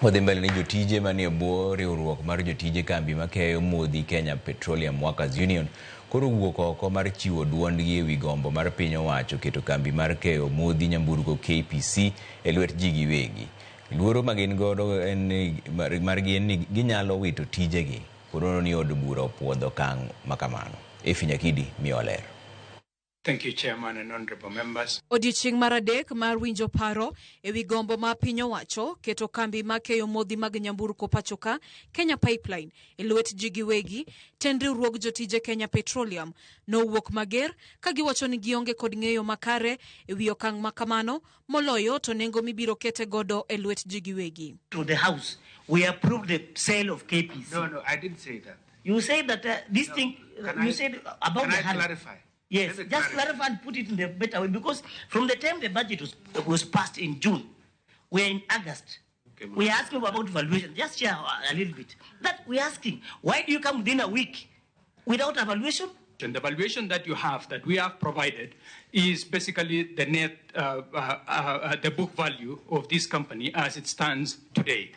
Wadhi mbele ni jotije manie bwo riwruok mar jotije kambi makeyo modhi Kenya Petroleum Workers Union koro wuok oko mar chiwo duondgi ewi gombo mar piny owacho keto kambi mar keyo modhi nyamburko KPC e lwet ji giwegi. Luoro magin godo margi en ni ginyalo wito tijegi. Koro ni od bura opuodho okang' makamano. Nyakidi mioler. Thank you, Chairman and Honorable Members. Odiochieng' mar adek mar winjo paro ewi gombo ma piny owacho keto kambi makeyo modhi mag nyamburko pachoka Kenya Pipeline e lwet ji giwegi, tend riwruog jotije Kenya Petroleum nowuok mager ka giwacho ni gionge kod ng'eyo makare ewi okang' makamano moloyo to nengo mibiro kete godo e lwet ji giwegi. To the House, we approved the sale of KPC. No, I didn't say that. You said that this thing, you said about the Can I clarify? Yes, just clarify and put it in the better way, because from the time the budget was passed in June, we're in August. Okay, we're asking about valuation. Just share a little bit. That we're asking, why do you come within a week without evaluation? And the valuation that you have, that we have provided, is basically the net, the book value of this company as it stands today,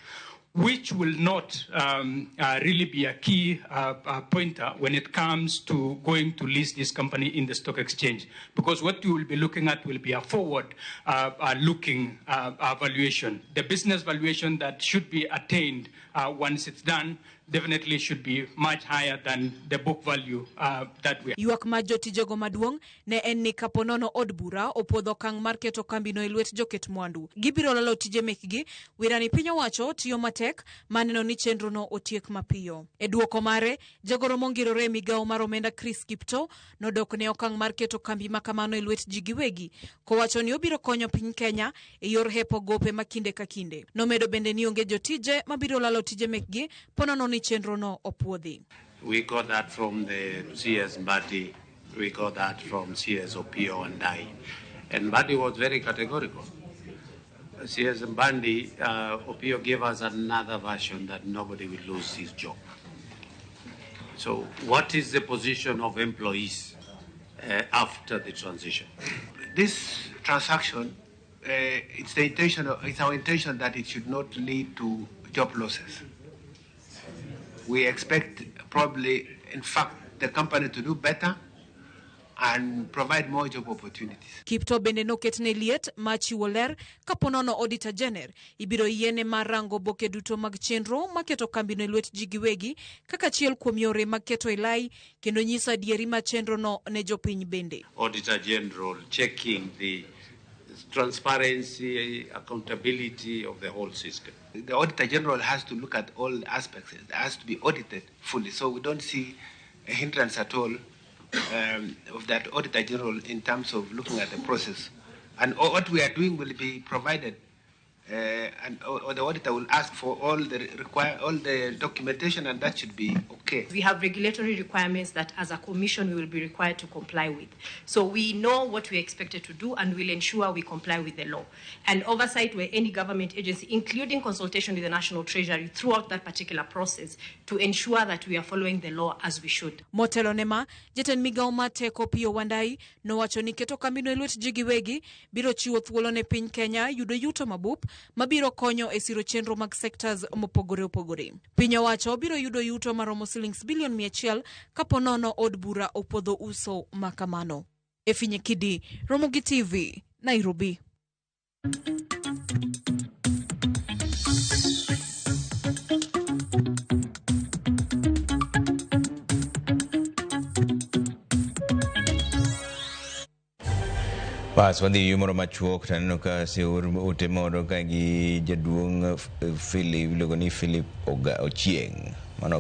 which will not really be a key pointer when it comes to going to list this company in the stock exchange. Because what you will be looking at will be a forward-looking valuation. The business valuation that should be attained once it's done definitely should be much higher than the book value that we have. Yuak ma jotijego maduong' ne en ni kaponono od bura opuodho okang' mar keto kambino e lwet joket mwandu. Gibiro lalo tije mekgi, wirani piny owacho tiyo matek maneno ni chenrono otiek mapiyo. E duoko mare, jagoro mongirore migawo mar omenda Chris Kipto nodok ne okang' mar keto kambi makamano e lwet ji giwegi, kowacho ni obiro konyo piny Kenya e yor hepo gope makinde ka kinde. Nomedo bende ni onge jotije mabiro lalo tije mekgi ponono ni chenrono opuodhi. We got that from the CS Mbadi, we got that from CS Opio and I. And Mbadi was very categorical. CS Mbadi, Opio gave us another version that nobody will lose his job. So what is the position of employees after the transition? This transaction, it's our intention that it should not lead to job losses. We expect probably, in fact, the company to do better and provide more job opportunities. Kipto bende noketne liet machiwo ler kaponono Auditor General ibiro yiene marango boke duto mag chenro maketo kambino e lwet ji giwegi kaka achiel kuom yore maketo elai kendo nyiso adieri ma chenrono ne jopiny bende. Auditor General checking the transparency, accountability of the whole system. The Auditor General has to look at all aspects. It has to be audited fully. So we don't see a hindrance at all of that Auditor General in terms of looking at the process. And what we are doing will be provided, and the auditor will ask for all the documentation, and that should be okay. We have regulatory requirements that as a commission we will be required to comply with. So we know what we're expected to do and we'll ensure we comply with the law. And oversight where any government agency, including consultation with the National Treasury throughout that particular process to ensure that we are following the law as we should. Motelo nema, jeten migawo mateko Opio Wandai nowacho ni keto kambino e lwet ji giwegi biro chiwo thuolo ne piny Kenya yudo yuto mabup mabiro konyo e siro chenro mag sectors mopogore opogore. Piny owacho biro yudo yuto maromo shillings bilion 100 kaponono od bura opuodho uso makamano. Nyakidi, Ramogi TV, Nairobi. Pas wadhi yumoro machuok taneno ka seur ote moro ka gi jaduong' Philip Ochieng'. Mano